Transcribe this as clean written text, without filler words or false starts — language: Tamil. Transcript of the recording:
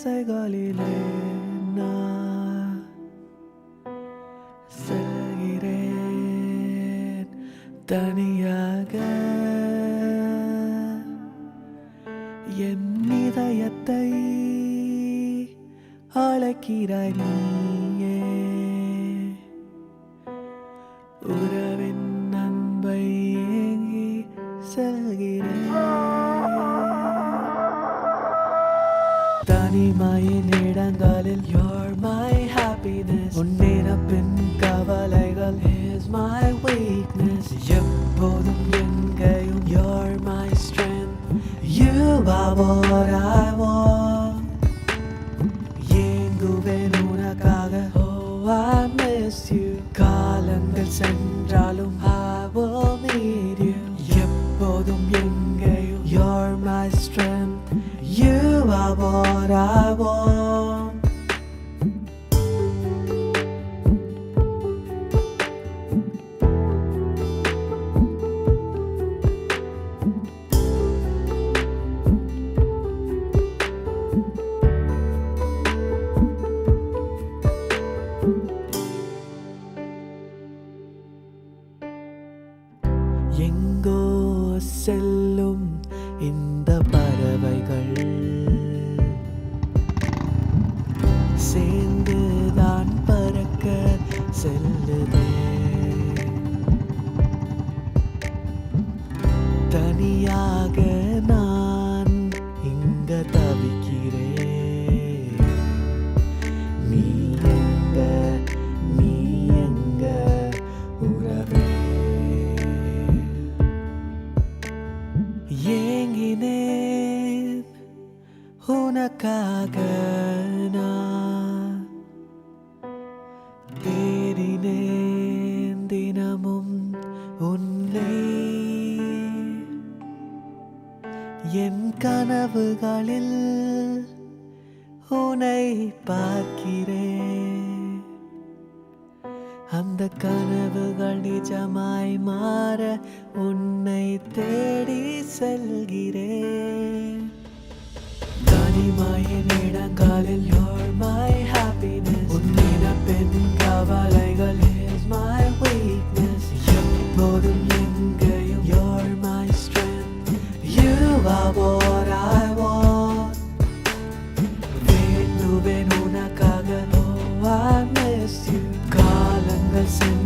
திசைகளிலே நான் செல்கிறேன் தனியாக என் இதயத்தை அழைக்கிறாய் நீயே உறவின் அன்பை ஏங்கி செல்கிறேன் தனிமையின் இடங்களில் you're my happiness உன் நினைப்பின் கவலைகள் is my weakness எப்போதும் எங்கேயும் you're my strength you are what I want ஏங்குவேன் உனக்காக oh I miss you காலங்கள் சென்றாலும் I will need you எப்போதும் எங்கேயும் you're my strength you are what I want எங்கோ செல்லும் இந்த பறவைகள் சேர்ந்துதான் பறக்க செல்லுதே தனியாக நான் இங்க தவிக்கிறேன் நீ எங்க உறவே ஏங்கினேன் உனக்காக நான் தேடினேன் தினமும் உன்னை என் கனவுகளில் உன்னை பார்க்கிறேன் அந்த கனவுகள் நிஜமாய் மாற உன்னை தேடி செல்கிறேன் தனிமையின் இடங்களில் you're my happiness உன் நினைப்பின் கவலைகள் is my weakness எப்போதும் எங்கேயும் you're my strength you are what I want வேண்டுவேன் உனக்காக oh I miss you காலங்கள் சென்று